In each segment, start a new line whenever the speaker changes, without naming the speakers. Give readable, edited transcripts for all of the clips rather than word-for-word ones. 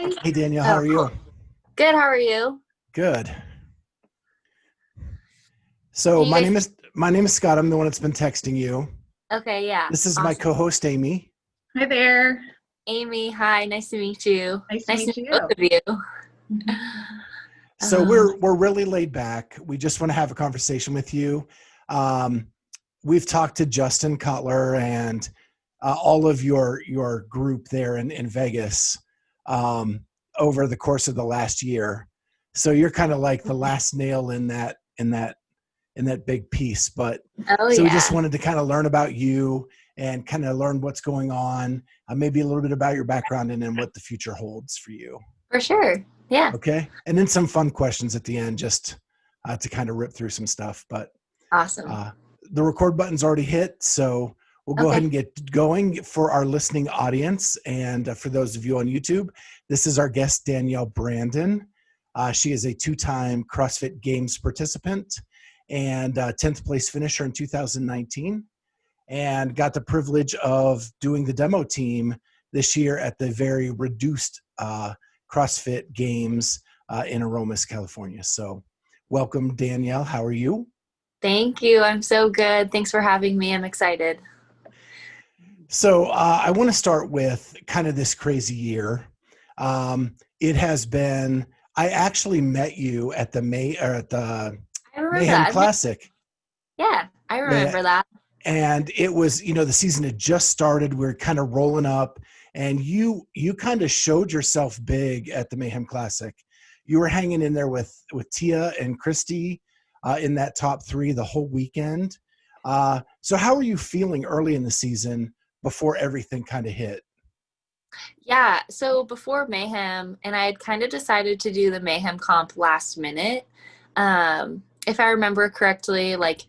Hi.
Hey Danielle, how
Oh,
are
cool.
you?
Good. How are you?
Good. So
Can you
my
guys?
name is my name is Scott. I'm the one that's been texting you.
Okay. Yeah.
This is my
Awesome.
co-host Amy.
Hi there.
Amy. Hi. Nice to meet you.
Nice to
Nice to
meet
meet both
you.
of you.
So
Um,
we're really laid back. We just want to have a conversation with you. Um, we've talked to Justin Cutler and all of your group there in Vegas um, over the course of the last year. So you're kind of like the last nail in that big piece. But
oh
so we just
yeah.
wanted to kind of learn about you and kind of learn what's going on, maybe a little bit about your background and then what the future holds for you.
For sure. Yeah.
Okay. And then some fun questions at the end, just to kind of rip through some stuff. But
Awesome.
uh, the record button's already hit. So we'll go ahead
Okay.
and get going for our listening audience. And for those of you on YouTube, this is our guest, Danielle Brandon. She is a two-time CrossFit Games participant and 10th place finisher in 2019, and got the privilege of doing the demo team this year at the very reduced CrossFit Games in Aromas, California. So welcome, Danielle. How are you?
Thank you. I'm so good. Thanks for having me. I'm excited.
So I want to start with kind of this crazy year. It has been. I actually met you at the
I remember
Mayhem
that.
Classic.
Yeah. I
Yeah,
remember that.
and it was, the season had just started. We are kind of rolling up, and you kind of showed yourself big at the Mayhem Classic. You were hanging in there with Tia and Christy in that top three the whole weekend. So how are you feeling early in the season before everything kind of hit?
Yeah. So before Mayhem, and I had kind of decided to do the Mayhem comp last minute. If I remember correctly, like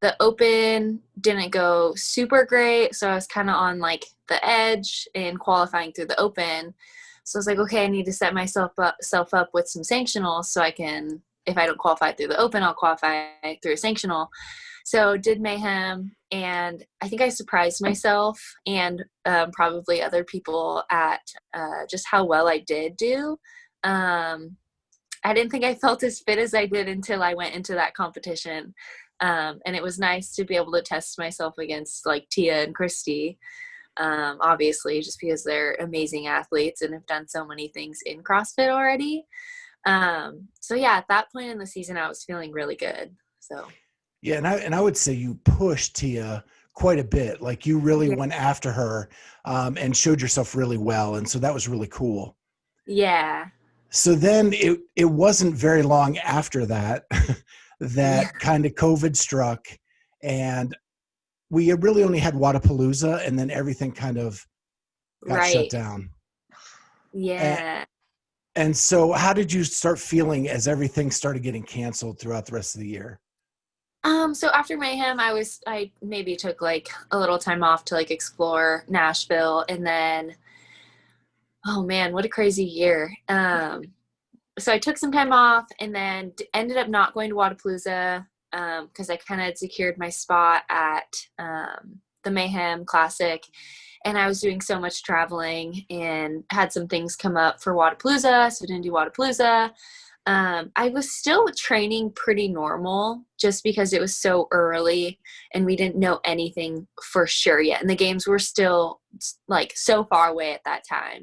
the open didn't go super great, so I was kind of on like the edge in qualifying through the open. So I was like, okay, I need to set myself up with some sanctionals so I can, if I don't qualify through the open, I'll qualify through a sanctional. So did Mayhem, and I think I surprised myself and probably other people at just how well I did do. Um, I didn't think I felt as fit as I did until I went into that competition. And it was nice to be able to test myself against like Tia and Christy, obviously, just because they're amazing athletes and have done so many things in CrossFit already. So yeah, at that point in the season, I was feeling really good. So
Yeah, and I would say you pushed Tia quite a bit. Like you really
yeah,
went after her and showed yourself really well, and so that was really cool.
yeah,
So then it wasn't very long after that
yeah,
that kind of COVID struck, and we really only had Wadapalooza, and then everything kind of got shut
right,
down. And,
yeah.
and so how did you start feeling as everything started getting canceled throughout the rest of the year?
So after Mayhem, I maybe took like a little time off to like explore Nashville, and then, oh man, what a crazy year. So I took some time off and then ended up not going to Wadapalooza because I kind of had secured my spot at the Mayhem Classic. And I was doing so much traveling and had some things come up for Wadapalooza, so I didn't do Wadapalooza. I was still training pretty normal just because it was so early and we didn't know anything for sure yet. And the games were still like so far away at that time.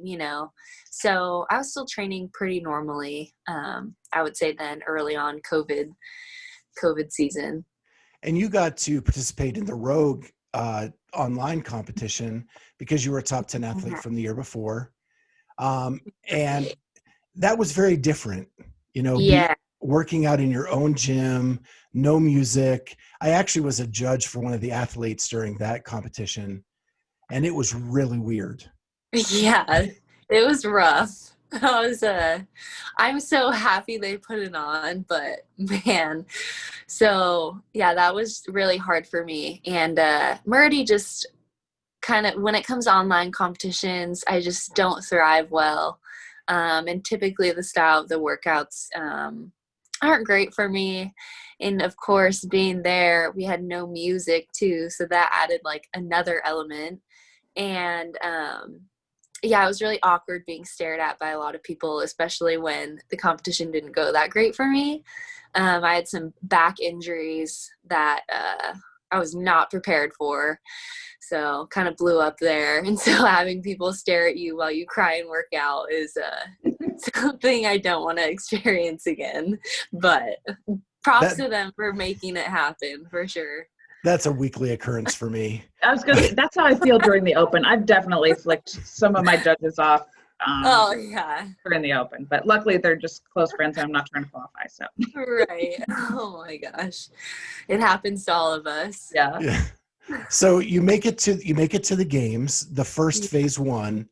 So I was still training pretty normally. I would say then early on COVID season.
And you got to participate in the Rogue online competition because you were a top 10 athlete from the year before. And that was very different, be
Yeah.
working out in your own gym, no music. I actually was a judge for one of the athletes during that competition, and it was really weird.
Yeah, it was rough. I'm so happy they put it on, but man, so yeah, that was really hard for me. And Murdy just kind of, when it comes to online competitions, I just don't thrive well. And typically the style of the workouts aren't great for me. And of course, being there, we had no music too, so that added like another element. And yeah, it was really awkward being stared at by a lot of people, especially when the competition didn't go that great for me. I had some back injuries that I was not prepared for. So kind of blew up there. And so having people stare at you while you cry and work out is something I don't want to experience again. But props
That
to them for making it happen, for sure.
that's a weekly occurrence for me.
I was going to say, that's how I feel during the Open. I've definitely flicked some of my judges off
Oh, yeah.
during the Open, but luckily they're just close friends and I'm not trying to qualify. So,
Right. Oh my gosh. It happens to all of us.
yeah.
Yeah. So you make it to the games, the first phase 1,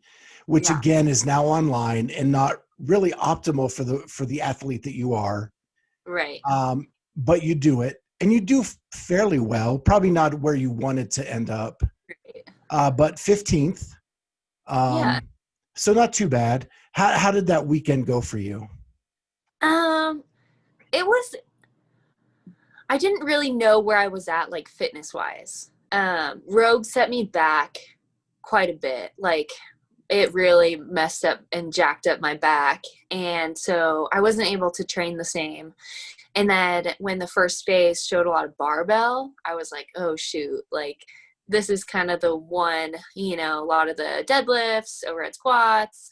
which
Yeah.
again is now online and not really optimal for the athlete that you are.
Right.
But you do it, and you do fairly well. Probably not where you wanted to end up,
Right.
but 15th.
Yeah.
So not too bad. How did that weekend go for you?
It was, I didn't really know where I was at, like, fitness wise. Rogue set me back quite a bit. Like, it really messed up and jacked up my back. And so I wasn't able to train the same. And then when the first phase showed a lot of barbell, I was like, oh shoot, like, this is kind of the one, a lot of the deadlifts, overhead squats,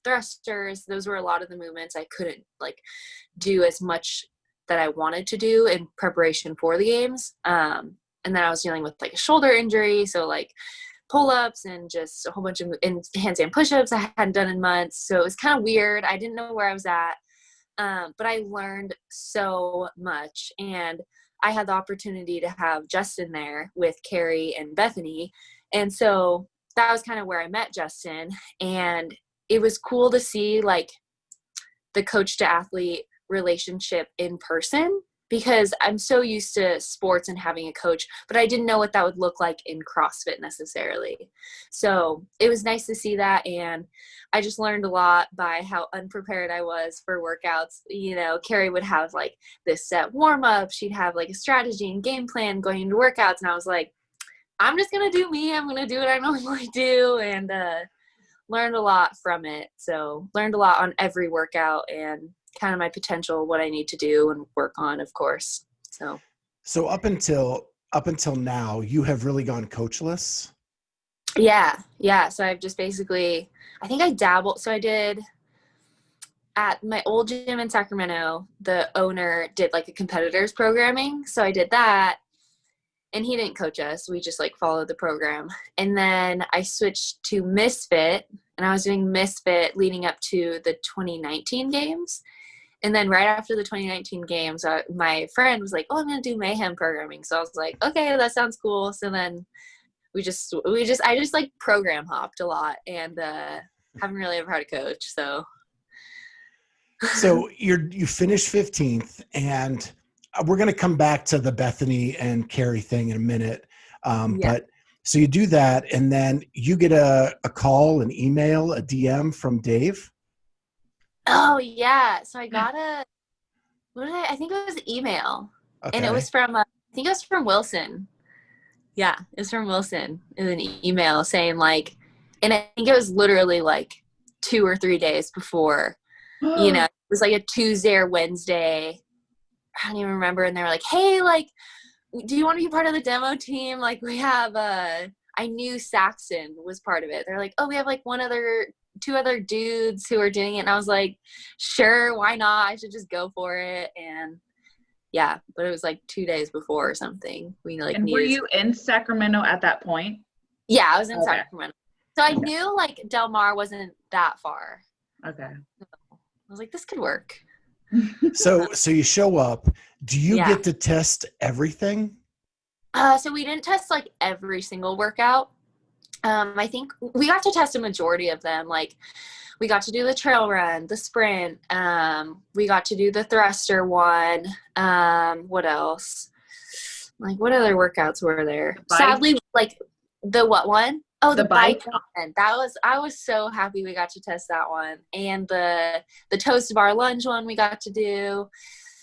thrusters. Those were a lot of the movements I couldn't, like, do as much that I wanted to do in preparation for the games. And then I was dealing with, like, a shoulder injury. So, like, pull-ups and just a whole bunch of handstand push-ups I hadn't done in months. So it was kind of weird. I didn't know where I was at. But I learned so much, and I had the opportunity to have Justin there with Carrie and Bethany. And so that was kind of where I met Justin, and it was cool to see, like, the coach to athlete relationship in person, because I'm so used to sports and having a coach, but I didn't know what that would look like in CrossFit necessarily. So it was nice to see that. And I just learned a lot by how unprepared I was for workouts. Carrie would have, like, this set warm up. She'd have, like, a strategy and game plan going into workouts. And I was like, I'm just going to do me. I'm going to do what I normally do. And learned a lot from it. So learned a lot on every workout and kind of my potential, what I need to do and work on, of course. So
up until now, you have really gone coachless.
Yeah. So I've just basically, I think I dabbled. So I did at my old gym in Sacramento, the owner did, like, a competitors programming. So I did that, and he didn't coach us. We just, like, followed the program. And then I switched to Misfit, and I was doing Misfit leading up to the 2019 games. And then right after the 2019 games, my friend was like, oh, I'm going to do Mayhem programming. So I was like, okay, that sounds cool. So then I just like program hopped a lot, and haven't really ever had a coach. So
you finished 15th, and we're going to come back to the Bethany and Carrie thing in a minute.
Yeah.
But so you do that, and then you get a call, an email, a DM from Dave.
Oh yeah. So I got I think it was email.
Okay.
And it was from, I think it was from Wilson. Yeah, it was from Wilson. It was an email saying, like, and I think it was literally, like, 2 or 3 days before, it was like a Tuesday or Wednesday. I don't even remember. And they were like, hey, like, do you want to be part of the demo team? Like, we have, I knew Saxon was part of it. They're like, oh, we have, like, 2 other dudes who are doing it. And I was like, sure, why not? I should just go for it. And yeah, but it was like 2 days before or something.
And were you in Sacramento at that point?
Yeah, I was in Sacramento. So I knew, like, Del Mar wasn't that far.
Okay.
So I was like, this could work.
So you show up. Do you get to test everything?
So we didn't test, like, every single workout. I think we got to test a majority of them. Like, we got to do the trail run, the sprint. We got to do the thruster one. What else? Like, what other workouts were there? Sadly, like, the what one? Oh, the bike one. I was so happy we got to test that one. And the toast bar lunge one we got to do.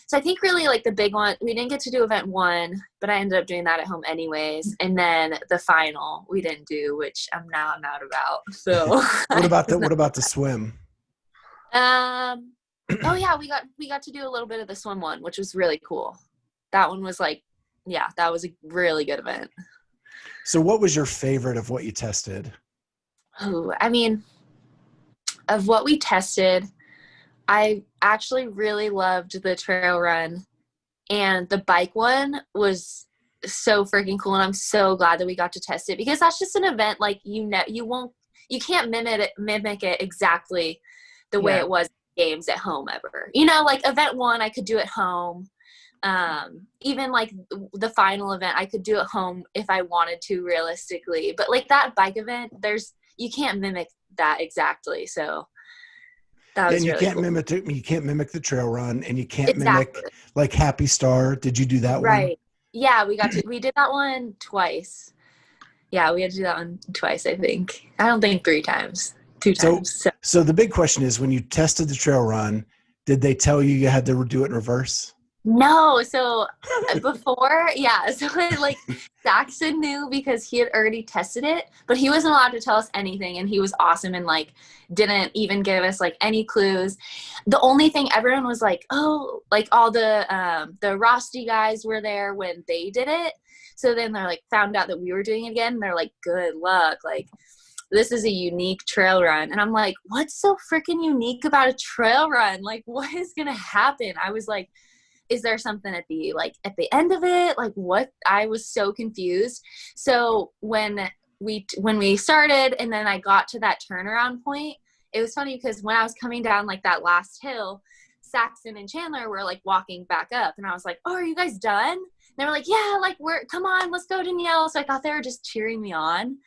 So I think really like the big one, we didn't get to do event 1, but I ended up doing that at home anyways. And then the final we didn't do, which I'm out about. So
What about the swim?
Oh yeah, we got to do a little bit of the swim one, which was really cool. That one was like, yeah, that was a really good event.
So what was your favorite of what you tested?
Oh, I mean, of what we tested, I actually really loved the trail run, and the bike one was so freaking cool. And I'm so glad that we got to test it, because that's just an event like, you can't mimic it exactly the way it was games at home ever. Like event 1, I could do at home. Even like the final event, I could do at home if I wanted to realistically. But like that bike event, you can't mimic that exactly. So that was
and you
really
can't
cool.
mimic the trail run, and you can't
Exactly.
mimic like Happy Star. Did you do that one?
Right. Yeah, we did that one twice. Yeah, we had to do that one twice, I think. I don't think 3 times. 2
So,
times.
so the big question is, when you tested the trail run, did they tell you had to do it in reverse?
No, so before, yeah, so like Saxon knew because he had already tested it, but he wasn't allowed to tell us anything, and he was awesome and like didn't even give us like any clues. The only thing, everyone was like, oh, like all the Rosti guys were there when they did it. So then they're like found out that we were doing it again, and they're like, good luck, like this is a unique trail run. And I'm like, what's so freaking unique about a trail run? Like, what is gonna happen? I was like, is there something at the end of it? Like, what? I was so confused. So when we started, and then I got to that turnaround point, it was funny because when I was coming down like that last hill, Saxon and Chandler were like walking back up, and I was like, oh, are you guys done? And they were like, yeah, like come on, let's go, Danielle. So I thought they were just cheering me on.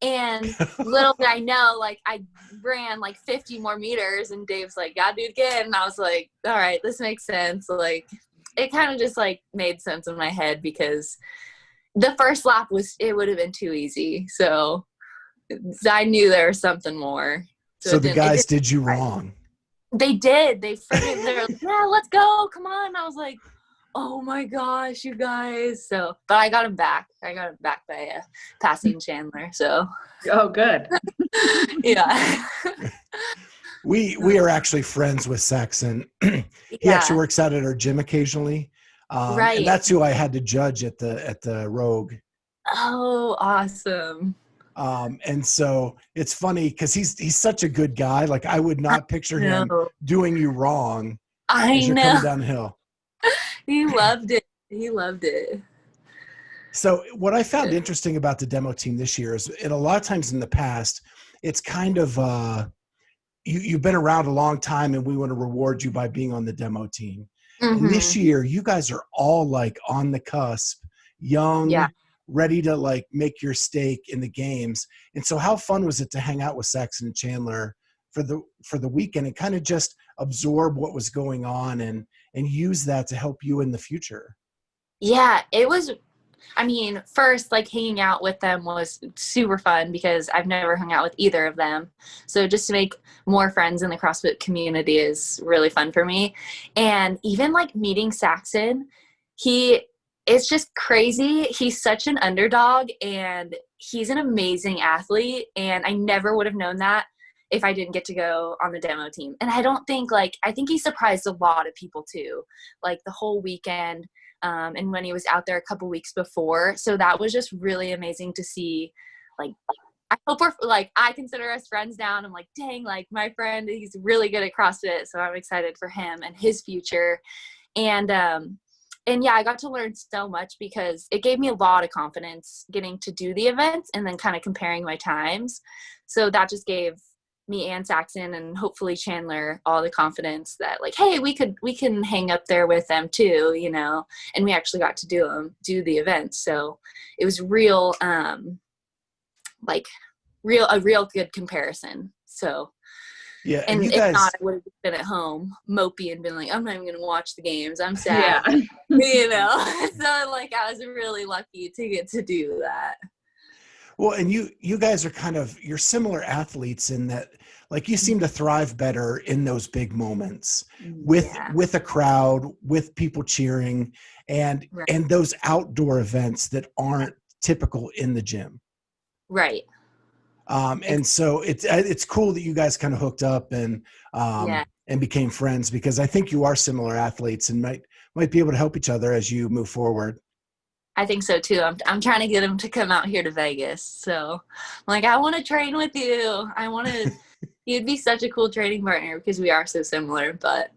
And little did I know, like I ran like 50 more meters, and Dave's like, gotta do it again. And I was like, all right, this makes sense. Like it kind of just like made sense in my head, because the first lap it would have been too easy. So I knew there was something more.
So the guys
it didn't
did you wrong.
They did. They're like, yeah, let's go. Come on. And I was like, oh my gosh, you guys. So, but I got him back. I got him back by passing Chandler. So,
Oh, good.
yeah.
We are actually friends with Saxon. He actually
Yeah.
works out at our gym occasionally. And
Right.
that's who I had to judge at the Rogue.
Oh, awesome.
And so it's funny because he's such a good guy. Like I would not picture him
No.
doing you wrong
I
as you're
know.
coming downhill.
He loved it. He loved it.
So what I found interesting about the demo team this year is, and a lot of times in the past, it's kind of you've been around a long time, and we want to reward you by being on the demo team. And this
Mm-hmm.
year, you guys are all like on the cusp, young,
Yeah.
ready to like make your stake in the games. And so how fun was it to hang out with Saxon and Chandler for the weekend and kind of just absorb what was going on and use that to help you in the future?
Yeah, it was, I mean, first, like hanging out with them was super fun because I've never hung out with either of them. So just to make more friends in the CrossFit community is really fun for me. And even like meeting Saxon, it's just crazy. He's such an underdog, and he's an amazing athlete. And I never would have known that if I didn't get to go on the demo team. And I don't think I think he surprised a lot of people too, like the whole weekend. And when he was out there a couple weeks before. So that was just really amazing to see. Like, I hope we're like, I consider us friends now, and I'm like, dang, like my friend, he's really good at CrossFit. So I'm excited for him and his future. And yeah, I got to learn so much because it gave me a lot of confidence getting to do the events and then kind of comparing my times. So that just gave me and Saxon and hopefully Chandler all the confidence that like, hey, we can hang up there with them too, and we actually got to do the event. So it was a real good comparison. So
Yeah.
and
you
if
guys,
not, I would have been at home mopey and been like, I'm not even gonna watch the games, I'm sad.
Yeah.
So like I was really lucky to get to do that.
well, and you guys are you're similar athletes in that, Like you seem to thrive better in those big moments
Yeah.
with a crowd, with people cheering, and
Right.
those outdoor events that aren't typical in the gym.
Right.
And so it's cool that you guys kind of hooked up
Yeah.
and became friends, because I think you are similar athletes and might be able to help each other as you move forward.
I think so too. I'm trying to get him to come out here to Vegas. So I'm like, I want to train with you. He'd be such a cool training partner because we are so similar, but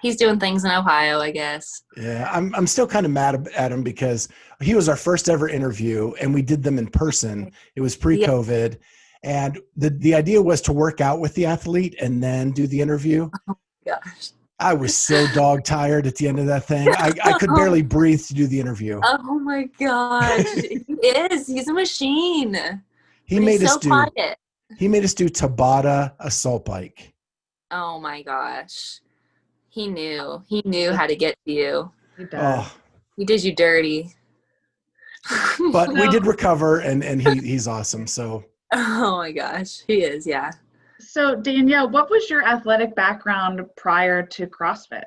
he's doing things in Ohio, I guess.
Yeah, I'm still kind of mad at him because he was our first ever interview and we did them in person. It was
Yeah.
pre-COVID, and the idea was to work out with the athlete and then do the interview.
Gosh.
I was so dog tired at the end of that thing. I could barely breathe to do the interview.
Oh my gosh. He is. He's a machine.
He
But he's
made us
so
do
quiet.
Tabata assault bike.
Oh my gosh. He knew. He knew how to get to you.
He does.
Oh,
He did you dirty.
but we
No.
did recover, and he's awesome. So
Oh my gosh. He is, yeah.
So Danielle, what was your athletic background prior to CrossFit?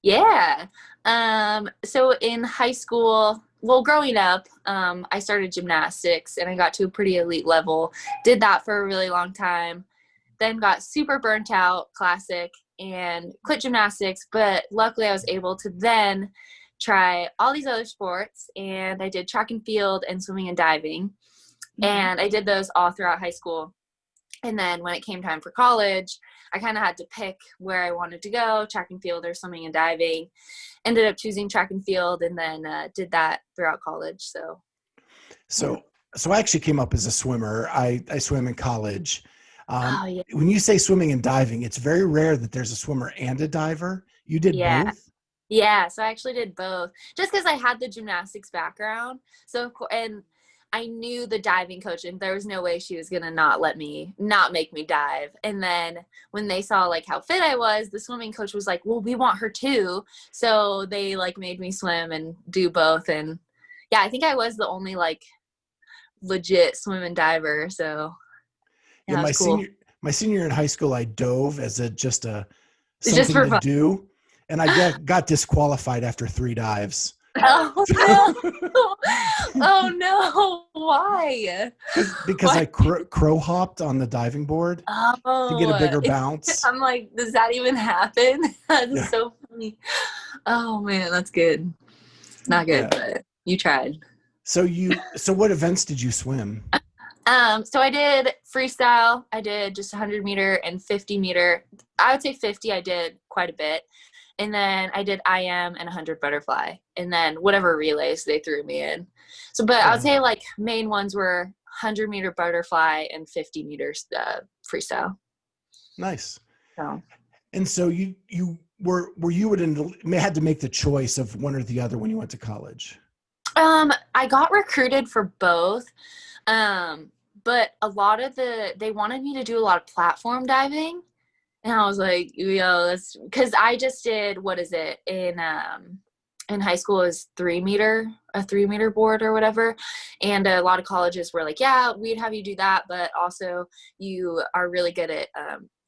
Yeah. So in high school, well, growing up, I started gymnastics and I got to a pretty elite level. Did that for a really long time. Then got super burnt out, classic, and quit gymnastics. But luckily I was able to then try all these other sports, and I did track and field and swimming and diving. And I did those all throughout high school. And then when it came time for college, I kind of had to pick where I wanted to go, track and field or swimming and diving. Ended up choosing track and field, and then did that throughout college.
so I actually came up as a swimmer. I swam in college.
Oh, yeah.
When you say swimming and diving, it's very rare that there's a swimmer and a diver. You did
Yeah.
both?
Yeah, so I actually did both just because I had the gymnastics background. And I knew the diving coach, and there was no way she was going to not make me dive. And then when they saw like how fit I was, the swimming coach was like, well, we want her too. So they like made me swim and do both. And yeah, I think I was the only like legit swim and diver. So yeah,
Yeah,
it was cool.
my senior year in high school, I dove as
Just
something
for
to
fun.
do, and I got disqualified after 3 dives.
Oh no! Oh no! Why?
Because
Why?
I crow hopped on the diving board to get a
Oh,
bigger bounce.
I'm like, does that even happen? That's
Yeah.
so funny. Oh man, that's good. Not good,
Yeah.
but you tried.
So what events did you swim?
So I did freestyle. I did just 100-meter and 50-meter. I would say 50 I did quite a bit. And then I did IM and 100 butterfly. And then whatever relays they threw me in. So, but I would say like main ones were 100-meter butterfly and 50 meters freestyle.
Nice.
So.
And so you had to make the choice of one or the other when you went to college?
I got recruited for both. But they wanted me to do a lot of platform diving. And I was like, yo, that's because I just did, what is it in high school is a 3-meter board or whatever. And a lot of colleges were like, yeah, we'd have you do that. But also you are really good at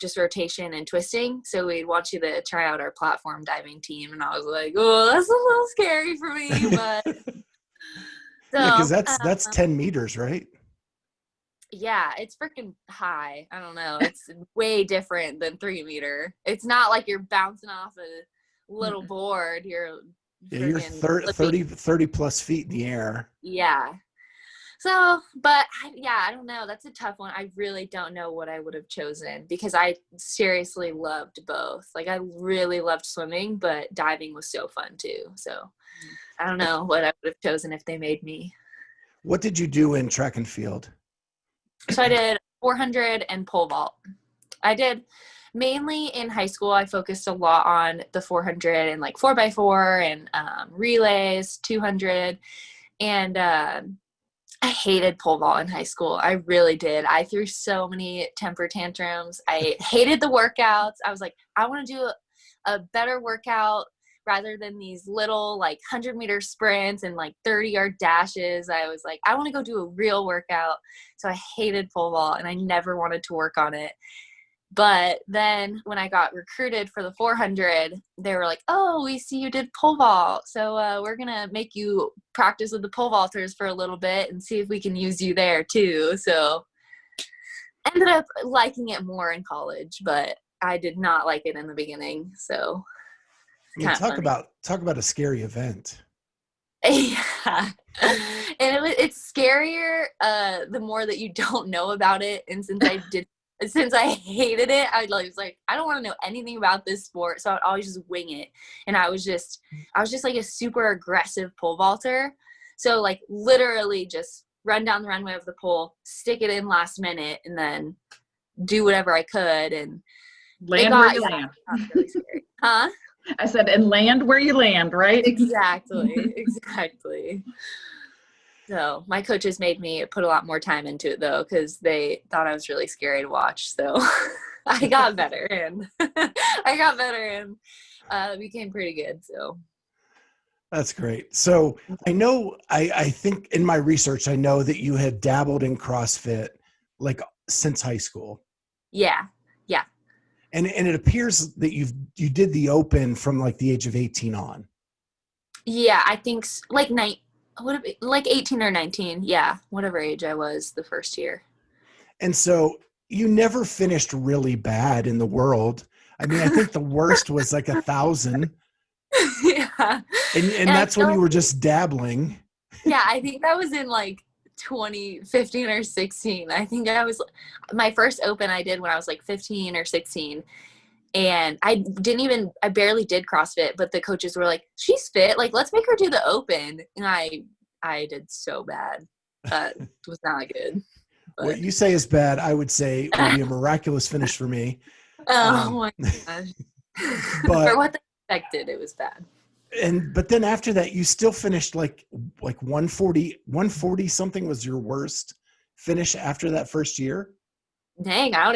just rotation and twisting. So we'd want you to try out our platform diving team. And I was like, oh, that's a little scary for me. But so,
yeah, because that's 10 meters, right?
yeah, it's freaking high. I don't know. It's way different than 3-meter. It's not like you're bouncing off a little board. You're
30 plus feet in the air.
Yeah. So, but I don't know. That's a tough one. I really don't know what I would have chosen because I seriously loved both. Like I really loved swimming, but diving was so fun too. So I don't know what I would have chosen if they made me.
What did you do in track and field?
So I did 400 and pole vault. I did mainly in high school. I focused a lot on the 400 and like 4x4 and relays, 200. And I hated pole vault in high school. I really did. I threw so many temper tantrums. I hated the workouts. I was like, I want to do a better workout rather than these little like 100-meter sprints and like 30-yard dashes. I was like, I want to go do a real workout. So I hated pole vault and I never wanted to work on it. But then when I got recruited for the 400, they were like, oh, we see you did pole vault. So we're going to make you practice with the pole vaulters for a little bit and see if we can use you there too. So I ended up liking it more in college, but I did not like it in the beginning. So
I
it's
mean,
kind of funny.
talk about a scary event.
Yeah. And it's scarier the more that you don't know about it. And since I hated it, I was like, I don't want to know anything about this sport, so I'd always just wing it. And I was just like a super aggressive pole vaulter. So like literally just run down the runway of the pole, stick it in last minute, and then do whatever I could. And
Land where you land.
it got really scary. Huh?
I said, and land where you land, right?
Exactly. So my coaches made me put a lot more time into it though, because they thought I was really scary to watch. So I got better and became pretty good. So
That's great. So I know, I think in my research, I know that you had dabbled in CrossFit like since high school.
yeah.
And it appears that you did the open from like the age of 18 on.
Yeah, I think like would it be like 18 or 19? Yeah, whatever age I was the first year.
And so you never finished really bad in the world. I mean, I think the worst was like 1,000.
Yeah.
And that's when you were just dabbling.
Yeah, I think that was in like 2015 or 16. I think my first open I did when I was like 15 or 16. And I barely did CrossFit, but the coaches were like, she's fit. Like, let's make her do the open. And I did so bad. That was not good. But.
What you say is bad, I would say would be a miraculous finish for me.
Oh my gosh.
But
for what they expected, it was bad.
But then after that, you still finished like 140 something was your worst finish after that first year.
Dang, I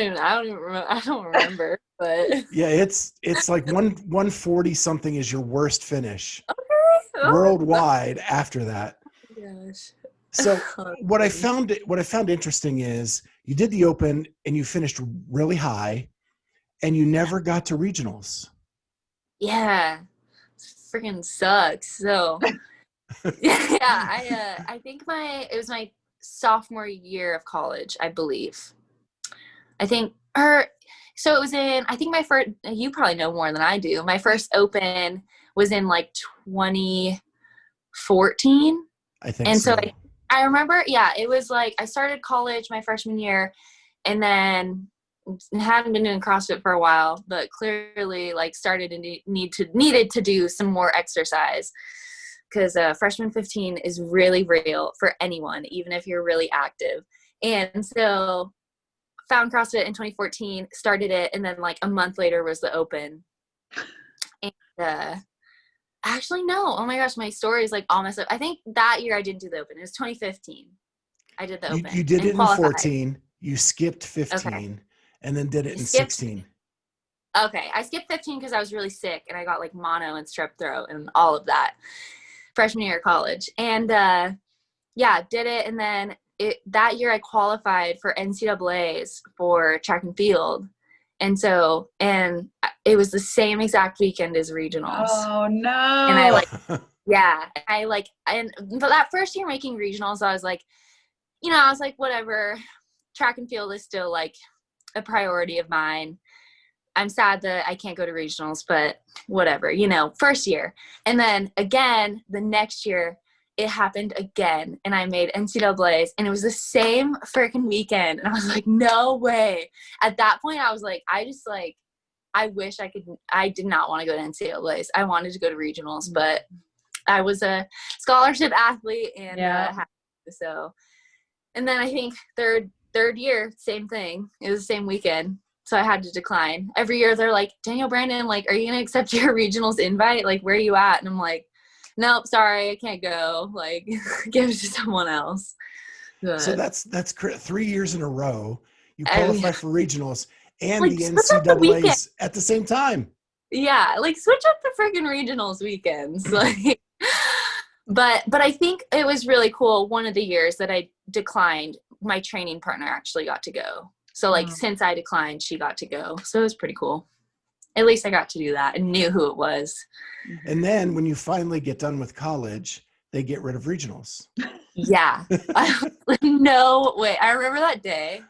don't remember, but
yeah, it's like 140 something is your worst finish
okay.
worldwide after that.
Oh my gosh.
So what I found interesting is you did the open and you finished really high and you never got to regionals.
Yeah. Freaking sucks. So yeah, I think it was my sophomore year of college, I believe. So it was I think my first, you probably know more than I do. My first open was in like 2014.
I think
and
so.
I remember, yeah, it was like I started college my freshman year and then hadn't been doing CrossFit for a while, but clearly like started to needed to do some more exercise because freshman 15 is really real for anyone, even if you're really active. And so found CrossFit in 2014, started it, and then like a month later was the open. And actually, no. Oh my gosh, my story is like all messed up. I think that year I didn't do the open. It was 2015. I did the open.
You did it
qualified.
in 14. You skipped 15, okay. And then did it in 16.
Okay, I skipped 15 because I was really sick and I got like mono and strep throat and all of that freshman year of college. And yeah, did it. And then that year I qualified for NCAAs for track and field. And it was the same exact weekend as regionals.
Oh no.
And but that first year making regionals, I was like, whatever, track and field is still like a priority of mine. I'm sad that I can't go to regionals, but whatever, first year. And then again, the next year it happened again and I made NCAAs and it was the same freaking weekend. And I was like, no way. At that point I was like, I wish I did not want to go to NCAAs. I wanted to go to regionals, but I was a scholarship athlete and and then I think third year, same thing. It was the same weekend. So I had to decline. Every year they're like, Danielle Brandon, like, are you going to accept your regionals invite? Like, where are you at? And I'm like, nope, sorry, I can't go. Like, give it to someone else. But
so that's 3 years in a row. You qualify for regionals and like, the
NCAAs
at the same time.
Yeah, like switch up the freaking regionals weekends. Like, but I think it was really cool. One of the years that I declined, my training partner actually got to go. So like since I declined, she got to go. So it was pretty cool. At least I got to do that and knew who it was.
And then when you finally get done with college, they get rid of regionals.
Yeah. No way. I remember that day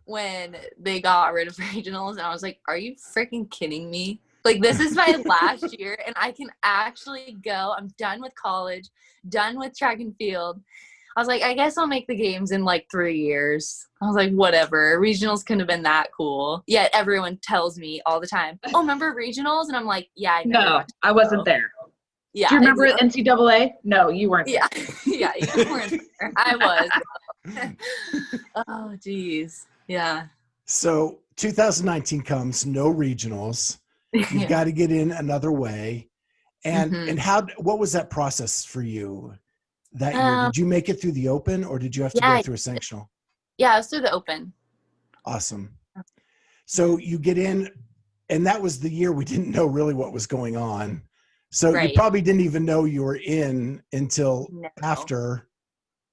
when they got rid of regionals and I was like, are you freaking kidding me? Like, this is my last year and I can actually go. I'm done with college, done with track and field. I was like, I guess I'll make the games in like 3 years. I was like, whatever. Regionals couldn't have been that cool. Yet everyone tells me all the time, oh, remember regionals? And I'm like, yeah, I never got to
I wasn't there.
Yeah.
Do you remember
exactly.
NCAA? No, you weren't there.
Yeah, you weren't there. I was. Oh, geez. Yeah.
So 2019 comes, no regionals. You've got to get in another way. And what was that process for you that year? Did you make it through the open or did you have to go through a sanctional?
Yeah, I was through the open.
Awesome. So you get in, and that was the year we didn't know really what was going on. So you probably didn't even know you were in until after.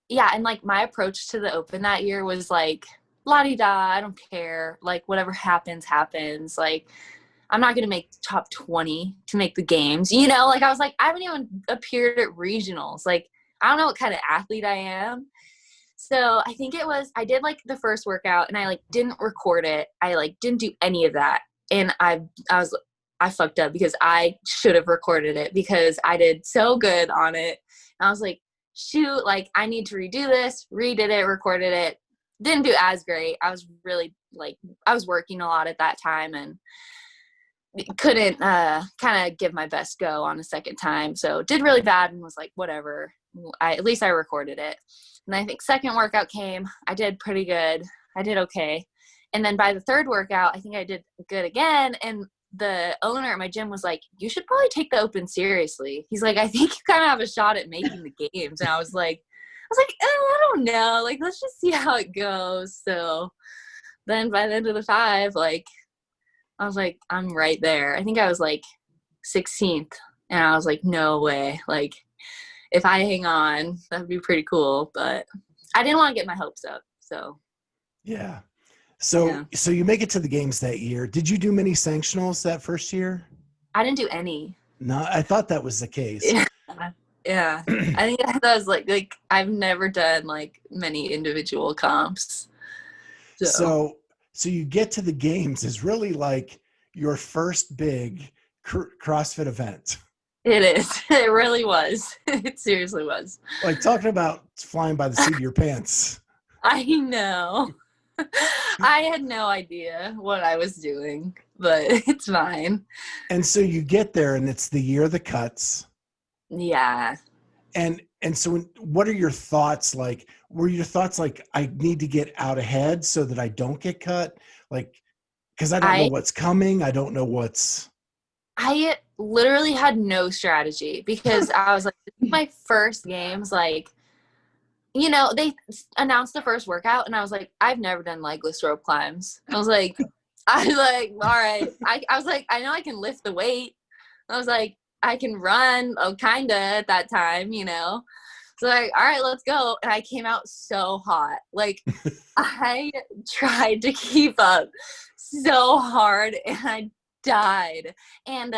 Yeah, and like my approach to the open that year was like, la-di-da, I don't care. Like whatever happens, happens. Like I'm not going to make top 20 to make the games. You know, like I was like, I haven't even appeared at regionals. Like I don't know what kind of athlete I am. So I think I did like the first workout and I like didn't record it. I like didn't do any of that. And I fucked up because I should have recorded it because I did so good on it. And I was like, shoot, like I need to redo this, redid it, recorded it. Didn't do as great. I was really like, I was working a lot at that time and couldn't kind of give my best go on a second time. So did really bad and was like, whatever. At least I recorded it. And I think second workout came, I did pretty good. I did okay. And then by the third workout, I think I did good again. And the owner at my gym was like, you should probably take the open seriously. He's like, I think you kind of have a shot at making the games. And I was like, I don't know. Like, let's just see how it goes. So then by the end of the 5, like, I was like, I'm right there. I think I was like 16th. And I was like, no way. Like, if I hang on, that would be pretty cool. But I didn't want to get my hopes up. So,
yeah. So you make it to the games that year. Did you do many sanctionals that first year?
I didn't do any.
No, I thought that was the case.
Yeah. I think that was like I've never done like many individual comps.
So you get to the games is really like your first big CrossFit event.
It is. It really was. It seriously was.
Like talking about flying by the seat of your pants.
I know. I had no idea what I was doing, but it's fine.
And so you get there and it's the year of the cuts.
Yeah.
And so what are your thoughts like? Were your thoughts like, I need to get out ahead so that I don't get cut? Like, because I don't know what's coming. I don't know what's.
I literally had no strategy because I was like, this is my first games. Like, you know, they announced the first workout and I was like, I've never done legless rope climbs. I was like, all right. I was like, I know I can lift the weight. I was like, I can run, kind of at that time, you know. So like, all right, let's go. And I came out so hot. Like I tried to keep up so hard and I died. And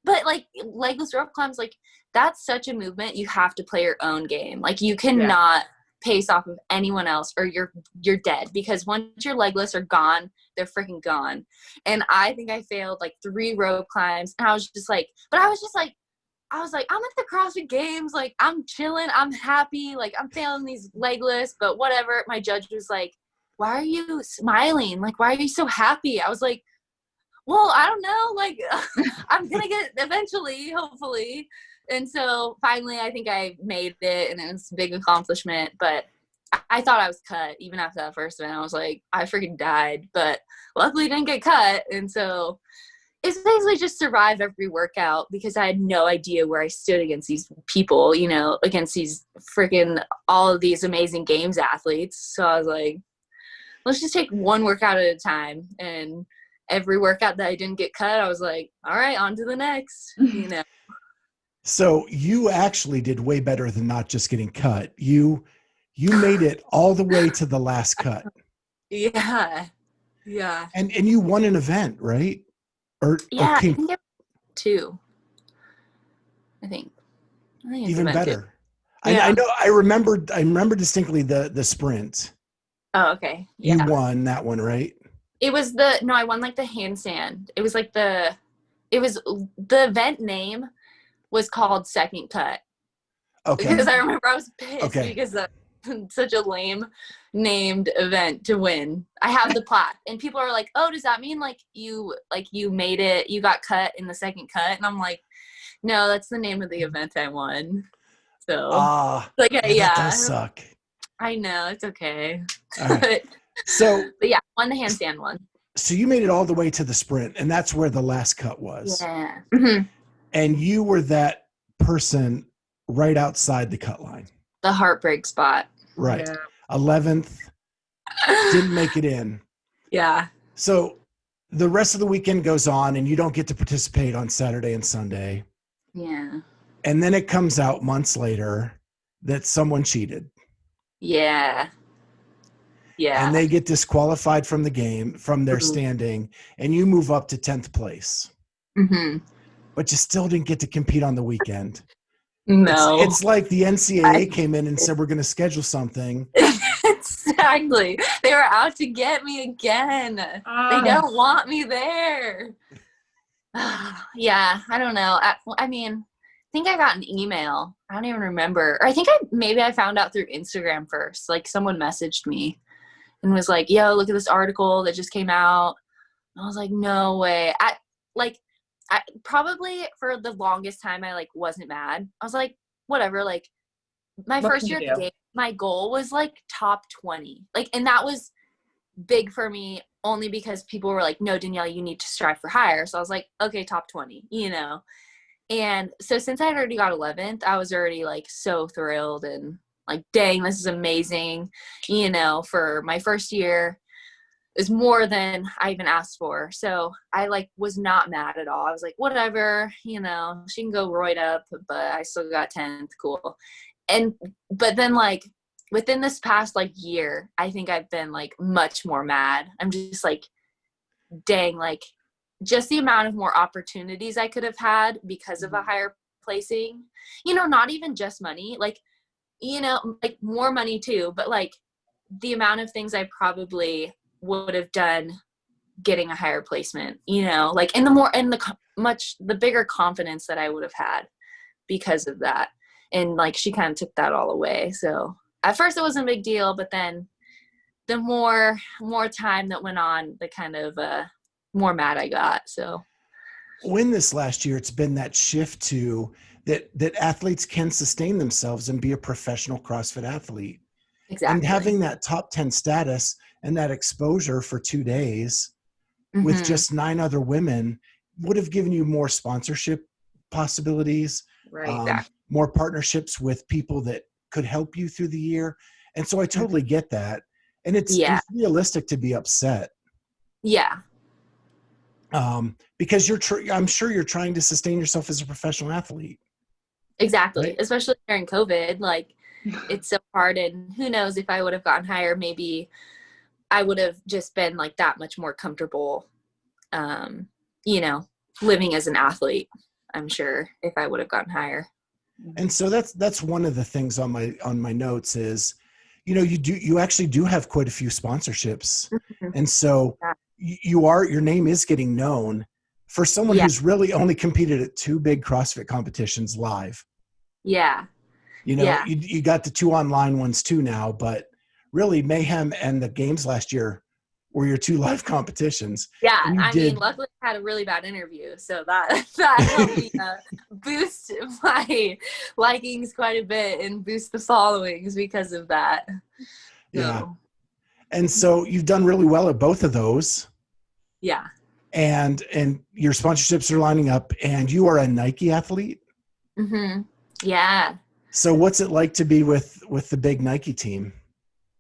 but like legless rope climbs, like that's such a movement. You have to play your own game. Like you cannot pace off of anyone else or you're dead because once your legless are gone, they're freaking gone. And I think I failed like 3 rope climbs and I was like, I'm at the CrossFit Games, like I'm chilling, I'm happy, like I'm failing these legless, but whatever. My judge was like, why are you smiling? Like, why are you so happy? I was like, well, I don't know, like I'm gonna get eventually, hopefully. And so finally I think I made it and it was a big accomplishment, but I thought I was cut even after that first event. I was like, I freaking died, but luckily didn't get cut. And so it's basically just survive every workout because I had no idea where I stood against these people, you know, against these freaking all of these amazing games athletes. So I was like, let's just take one workout at a time. And every workout that I didn't get cut, I was like, all right, on to the next, you know.
So you actually did way better than not just getting cut. You made it all the way to the last cut.
Yeah. Yeah.
And you won an event, right? Or
Yeah, I
came
think it was two. I think. I think it's
even
event two.
better. I
Yeah.
know I remember distinctly the sprint.
Oh, okay.
You
Yeah.
won that one, right?
It was no, I won like the handstand. It was like the event name was called Second Cut.
Okay.
Because I remember I was pissed
Okay.
because that's such a lame named event to win. I have the plaque, and people are like, "Oh, does that mean like you made it? You got cut in the second cut?" And I'm like, "No, that's the name of the event I won." So, like,
Yeah, that does
yeah,
suck.
I know it's okay,
All right.
but
So
yeah, won the handstand one.
so you made it all the way to the sprint, and that's where the last cut was.
Yeah. Mm-hmm.
And you were that person right outside the cut line.
The heartbreak spot.
Right.
Yeah.
11th, didn't make it in.
Yeah.
So the rest of the weekend goes on and you don't get to participate on Saturday and Sunday.
Yeah.
And then it comes out months later that someone cheated.
Yeah. Yeah.
And they get disqualified from the game, from their
Mm-hmm.
standing, and you move up to 10th place.
Mm-hmm.
But you still didn't get to compete on the weekend.
No.
It's like the NCAA came in and said, we're going to schedule something.
Exactly. They were out to get me again. They don't want me there. Yeah, I don't know. I mean, I think I got an email. I don't even remember. Or I think I found out through Instagram first. Like someone messaged me and was like, "Yo, look at this article that just came out." And I was like, "No way." I probably for the longest time I like wasn't mad. I was like, whatever, like my
What
first
can
year
you
at the
do?
game, my goal was like top 20. Like, and that was big for me only because people were like, no, Danielle, you need to strive for higher. So I was like, okay, top 20, you know? And so since I already got 11th, I was already like so thrilled and like, dang, this is amazing, you know, for my first year. Is more than I even asked for. So I like was not mad at all. I was like, whatever, you know, she can go roid up, but I still got 10th. Cool. But then like within this past like year, I think I've been like much more mad. I'm just like, dang, like just the amount of more opportunities I could have had because of a higher placing, you know, not even just money, like, you know, like more money too, but like the amount of things I probably would have done getting a higher placement, you know, like the bigger confidence that I would have had because of that. And like she kind of took that all away. So at first it wasn't a big deal, but then the more time that went on, the kind of more mad I got. So
When this last year, it's been that shift to that athletes can sustain themselves and be a professional CrossFit athlete. And
exactly.
having that top 10 status and that exposure for 2 days with
Mm-hmm.
just 9 other women would have given you more sponsorship possibilities,
Right.
more partnerships with people that could help you through the year. And so I totally get that. And it's
Yeah.
realistic to be upset
Yeah.
because I'm sure you're trying to sustain yourself as a professional athlete.
Exactly.
Right?
Especially during COVID, like it's so hard. And who knows if I would have gotten higher, maybe I would have just been like that much more comfortable, you know, living as an athlete, I'm sure, if I would have gotten higher.
And so that's one of the things on my notes is, you know, you actually do have quite a few sponsorships.
Mm-hmm.
And so your name is getting known for someone
Yeah.
who's really only competed at 2 big CrossFit competitions live.
Yeah.
You know,
Yeah.
you got the 2 online ones too now, but really Mayhem and the games last year were your 2 live competitions.
Yeah.
And you
I mean,
did.
luckily I had a really bad interview. So that helped me boost my likings quite a bit and boost the followings because of that.
Yeah.
So,
And so you've done really well at both of those.
yeah.
And your sponsorships are lining up and you are a Nike athlete.
Mm-hmm. Yeah.
So what's it like to be with the big Nike team?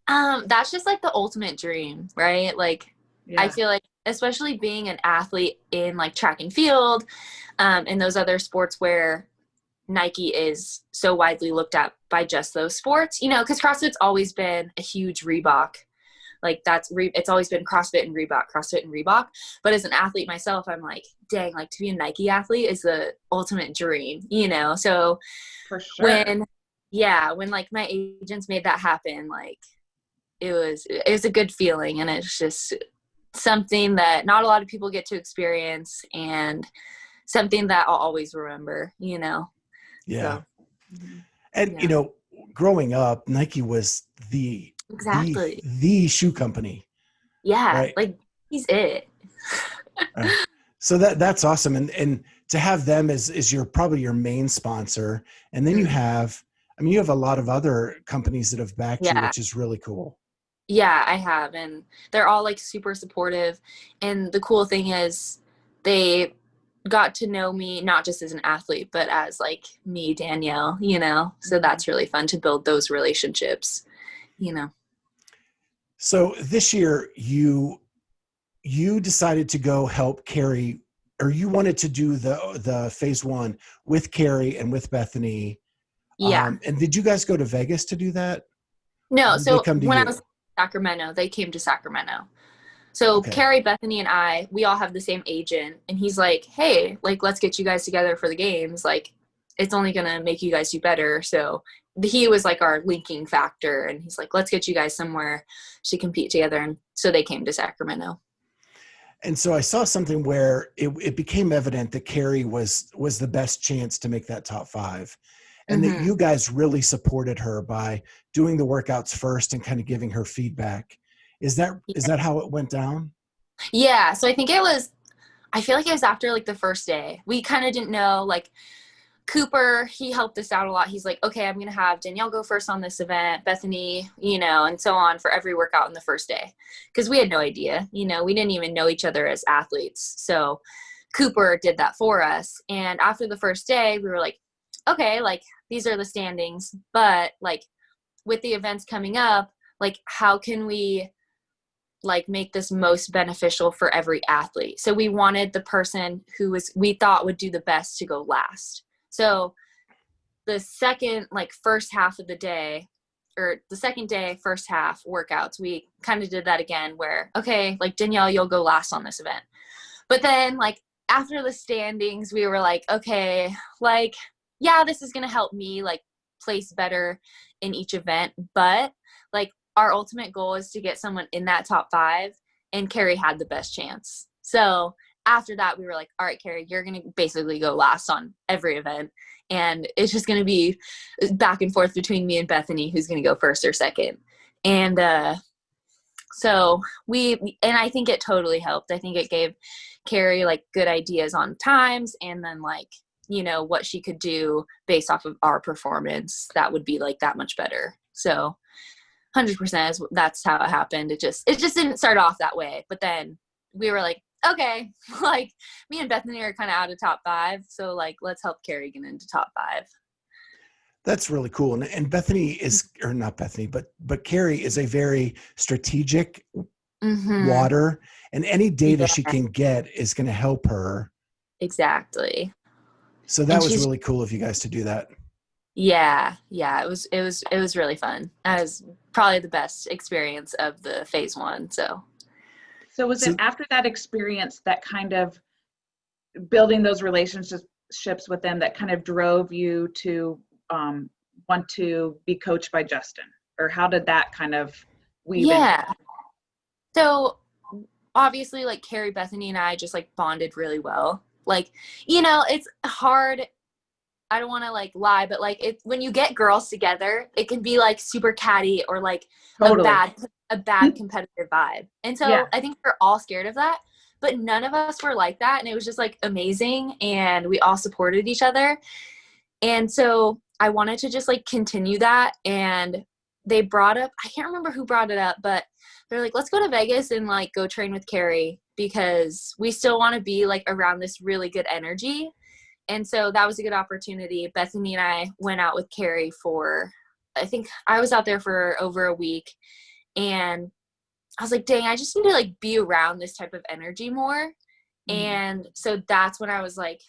That's just like the ultimate dream, right? Like I feel like especially being an athlete in like track and field, and those other sports where Nike is so widely looked at by just those sports, you know, because CrossFit's always been a huge Reebok Like it's always been CrossFit and Reebok, CrossFit and Reebok. But as an athlete myself, I'm like, dang, like to be a Nike athlete is the ultimate dream, you know? So
For sure.
when like my agents made that happen, like it was a good feeling, and it's just something that not a lot of people get to experience, and something that I'll always remember, you know?
Yeah.
So,
And,
yeah,
growing up, Nike was
exactly.
the shoe company,
Yeah.
right?
Like he's it.
Right. So that's awesome. And to have them as probably your main sponsor. And then you
Mhm.
have, you have a lot of other companies that have backed you,
Yeah.
which is really cool.
Yeah, I have. And they're all like super supportive. And the cool thing is they got to know me not just as an athlete, but as like me, Danielle, you know? So that's really fun to build those relationships, you know?
So this year you decided to go help Carrie, or you wanted to do the phase one with Carrie and with Bethany.
Yeah.
And did you guys go to Vegas to do that? Or
No,
did they
so
come to
when I was
you?
in Sacramento, they came to Sacramento. So
Okay.
Carrie, Bethany, and I, we all have the same agent, and he's like, "Hey, like, let's get you guys together for the games. Like, it's only gonna make you guys do better." So he was like our linking factor, and he's like, "Let's get you guys somewhere to compete together." And so they came to Sacramento.
And so I saw something where it became evident that Carrie was the best chance to make that top five, and that
Mm-hmm.
you guys really supported her by doing the workouts first and kind of giving her feedback. Is that how it went down?
Yeah. So I think it was. I feel like it was after like the first day. We kind of didn't know like Cooper, he helped us out a lot. He's like, okay, I'm going to have Danielle go first on this event, Bethany, you know, and so on for every workout on the first day. Because we had no idea, you know, we didn't even know each other as athletes. So Cooper did that for us. And after the first day, we were like, okay, like these are the standings. But like with the events coming up, like how can we like make this most beneficial for every athlete? So we wanted the person we thought would do the best to go last. So the second like first half of the day, or the second day first half workouts, we kind of did that again where, okay, like Danielle, you'll go last on this event. But then like after the standings, we were like, okay, like yeah, this is going to help me like place better in each event, but like our ultimate goal is to get someone in that top 5, and Carrie had the best chance. So after that, we were like, all right, Carrie, you're going to basically go last on every event. And it's just going to be back and forth between me and Bethany, who's going to go first or second. And so and I think it totally helped. I think it gave Carrie like good ideas on times, and then like, you know, what she could do based off of our performance that would be like that much better. So 100% that's how it happened. It just didn't start off that way. But then we were like, okay, like me and Bethany are kind of out of top 5. So like, let's help Carrie get into top 5.
That's really cool. And Bethany is, or not Bethany, but Carrie is a very strategic
Mm-hmm.
water, and any data
Yeah,
she can get is going to help her.
exactly.
So that
And
was
she's,
really cool of you guys to do that.
yeah, it was really fun. That was probably the best experience of the phase 1. So
So was it
So
after that experience that kind of building those relationships with them that kind of drove you to want to be coached by Justin? Or how did that kind of weave into
yeah. So obviously like Carrie, Bethany, and I just like bonded really well. Like, you know, it's hard. I don't want to like lie, but like when you get girls together, it can be like super catty or like a
totally?
bad competitive vibe. And
Yeah.
so I think we're all scared of that, but none of us were like that. And it was just like amazing. And we all supported each other. And so I wanted to just like continue that. And they brought up, I can't remember who brought it up, but they're like, let's go to Vegas and like go train with Carrie, because we still want to be like around this really good energy. And so that was a good opportunity. Bethany and I went out with Carrie I think I was out there for over a week. And I was like, dang, I just need to like be around this type of energy more.
Mhm.
And so that's when I was like,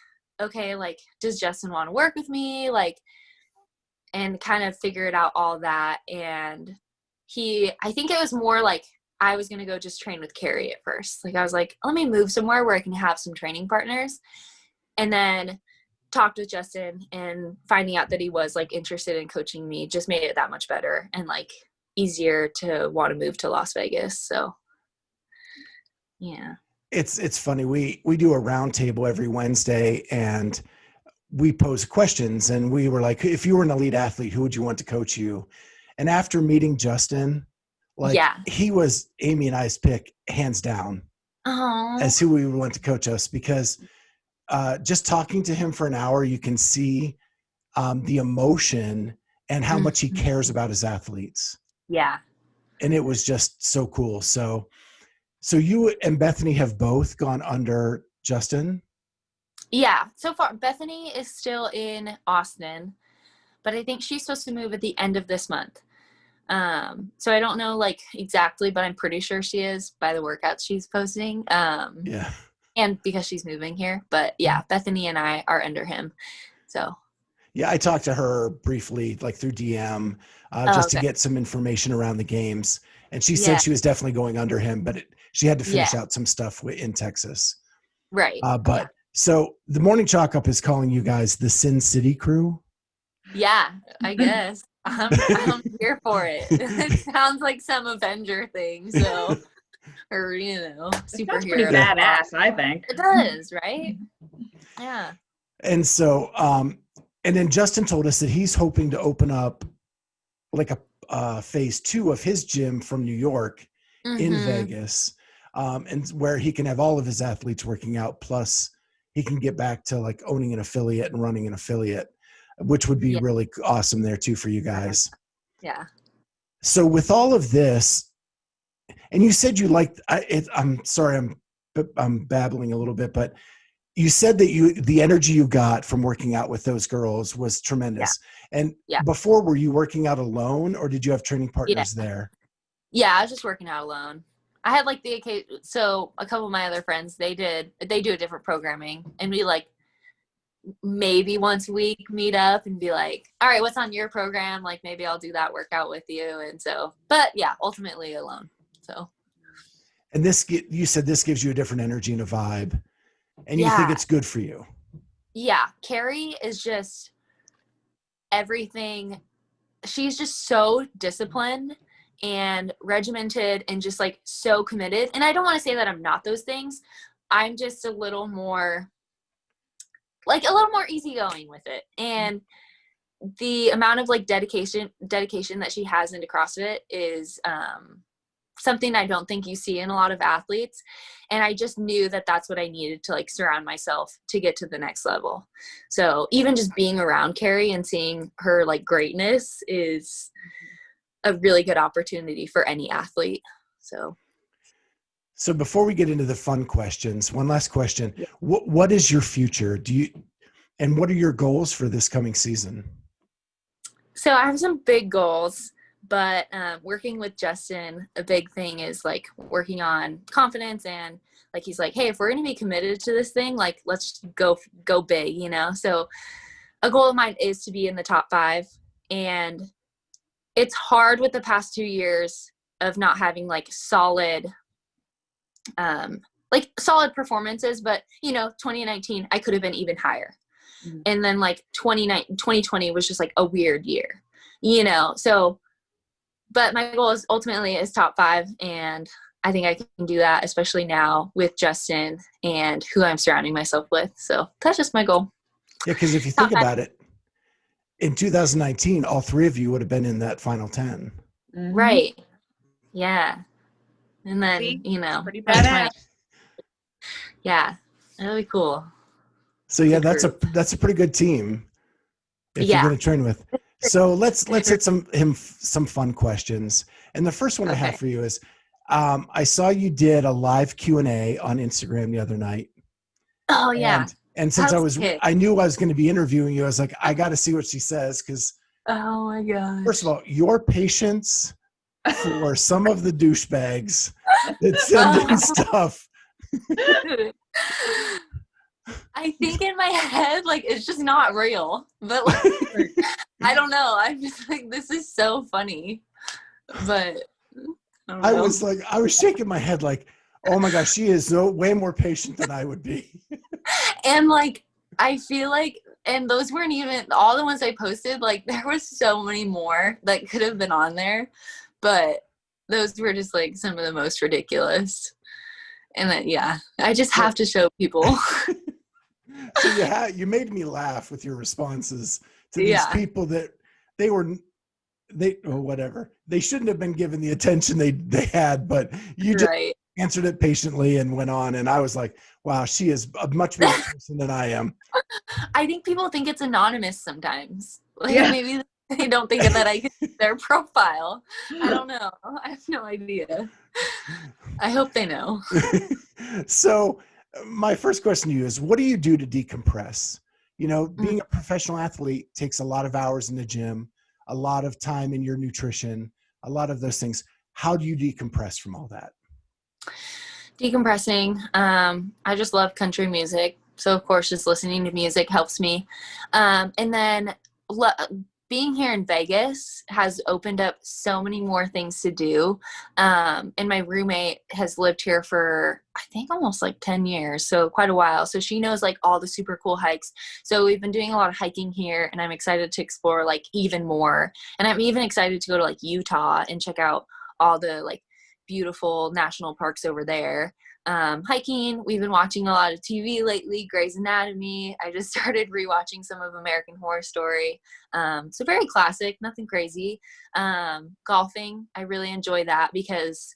okay, like, does Justin want to work with me? Like, and kind of figured out all that. And I think it was more like I was going to go just train with Carrie at first. Like I was like, let me move somewhere where I can have some training partners. And then talked with Justin, and finding out that he was like interested in coaching me just made it that much better and like easier to want to move to Las Vegas. So yeah.
It's funny. We do a round table every Wednesday, and we pose questions, and we were like, if you were an elite athlete, who would you want to coach you? And after meeting Justin, like
Yeah.
he was Amy and I's pick hands down as who we would want to coach us, because just talking to him for an hour, you can see the emotion and how much he cares about his athletes.
Yeah.
And it was just so cool. So you and Bethany have both gone under Justin?
Yeah. So far, Bethany is still in Austin, but I think she's supposed to move at the end of this month. So I don't know like exactly, but I'm pretty sure she is by the workouts she's posting.
Yeah.
And because she's moving here, but yeah, Bethany and I are under him. So.
Yeah, I talked to her briefly, like through DM, just to get some information around the games. And she said she was definitely going under him, but she had to finish out some stuff in Texas.
Right.
So the Morning Chalk Up is calling you guys the Sin City Crew.
Yeah, I guess. I'm here for it. It sounds like some Avenger thing. So, or, superhero.
Pretty badass, I think.
It does, right? Yeah.
And so, and then Justin told us that he's hoping to open up like a phase 2 of his gym from New York in Vegas, and where he can have all of his athletes working out. Plus he can get back to like owning an affiliate and running an affiliate, which would be really awesome there too for you guys.
Yeah.
So with all of this, and you said you liked, I'm sorry, I'm babbling a little bit, but you said that the energy you got from working out with those girls was tremendous. Yeah. And before, were you working out alone, or did you have training partners there?
Yeah, I was just working out alone. I had like the occasion. So a couple of my other friends, they do a different programming, and we like maybe once a week meet up and be like, all right, what's on your program? Like maybe I'll do that workout with you. And so, but yeah, ultimately alone. So.
And you said this gives you a different energy and a vibe, and you think it's good for you.
Yeah. Carrie is just everything. She's just so disciplined and regimented and just like so committed. And I don't want to say that I'm not those things. I'm just a little more easygoing with it. And the amount of like dedication that she has into CrossFit is something I don't think you see in a lot of athletes. And I just knew that that's what I needed to like surround myself to get to the next level. So even just being around Carrie and seeing her like greatness is a really good opportunity for any athlete.
So before we get into the fun questions, one last question. What is your future? And what are your goals for this coming season?
So I have some big goals, but working with Justin, a big thing is like working on confidence, and like he's like, hey, if we're going to be committed to this thing, like let's go big, So a goal of mine is to be in the top 5, and it's hard with the past 2 years of not having like solid performances, but 2019 I could have been even higher. And then like 2020 was just like a weird year, so, but my goal is ultimately top 5. And I think I can do that, especially now with Justin and who I'm surrounding myself with. So that's just my goal.
Yeah. Cause if you think about it, in 2019, all 3 of you would have been in that final 10.
Right. Yeah. And then,
pretty badass.
Yeah, that'll be cool.
So yeah, that's a pretty good team if you're going to train with. So let's hit some fun questions. And the first one I have for you is, I saw you did a live Q&A on Instagram the other night.
Oh yeah.
And since I knew I was going to be interviewing you, I was like, I got to see what she says. Cause
oh my God.
First of all, your patience for some of the douchebags that send in stuff.
I think in my head, like, it's just not real, but like, I don't know. I'm just like, this is so funny, but
Oh,
I
no.
was shaking my head like, oh my gosh, she is way more patient than I would be.
And like, I feel like, and those weren't even all the ones I posted. Like, there was so many more that could have been on there, but those were just like some of the most ridiculous. And then, yeah, I just
So,
have to show people.
so you made me laugh with your responses to these
Yeah,
people that they were or whatever. They shouldn't have been given the attention they had, but you just
right.
answered it patiently and went on. And I was like, wow, she is a much bigger person than I am.
I think people think it's anonymous sometimes. Like,
Yeah.
maybe they don't think that I can see their profile. I don't know. I have no idea. I hope they know.
So my first question to you is, what do you do to decompress? You know,
Mm.
being a professional athlete takes a lot of hours in the gym, a lot of time in your nutrition, a lot of those things. How do you decompress from all that?
Decompressing. I just love country music. So, of course, just listening to music helps me. And then being here in Vegas has opened up so many more things to do. And my roommate has lived here for, I think, almost like 10 years. So, quite a while. So, she knows like all the super cool hikes. So, we've been doing a lot of hiking here, and I'm excited to explore like even more. And I'm even excited to go to like Utah and check out all the like beautiful national parks over there. Hiking, we've been watching a lot of TV lately, Grey's Anatomy. I just started rewatching some of American Horror Story. So very classic, nothing crazy. Golfing, I really enjoy that because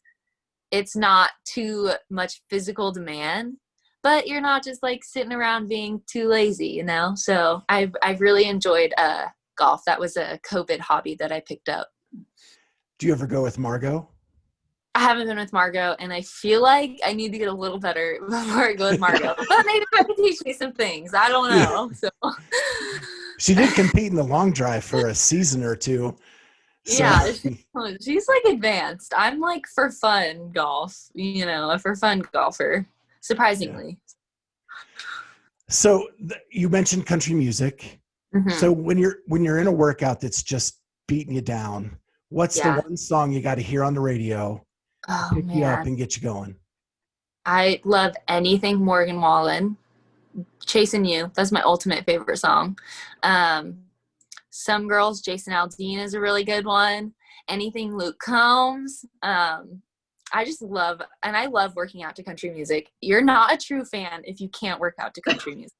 it's not too much physical demand, but you're not just like sitting around being too lazy, you know? So I've really enjoyed golf. That was a COVID hobby that I picked up.
Do you ever go with Margot?
I haven't been with Margot, and I feel like I need to get a little better before I go with Margot. But maybe I can teach me some things. I don't
Yeah.
know. So
She did compete in the long drive for a season or two. So
yeah, she's like advanced. I'm like for fun golf, you know, a for fun golfer,
yeah.
surprisingly.
So you mentioned country music.
Hmm.
So when you're in a workout that's just beating you down, what's the
Yeah.
one song you got to hear on the radio to
Oh
pick you up
man,
and get you going?
I love anything Morgan Wallen. Chasing You. That's my ultimate favorite song. Um, Some Girls, Jason Aldean is a really good one. Anything Luke Combs. I just love, and I love working out to country music. You're not a true fan if you can't work out to country music.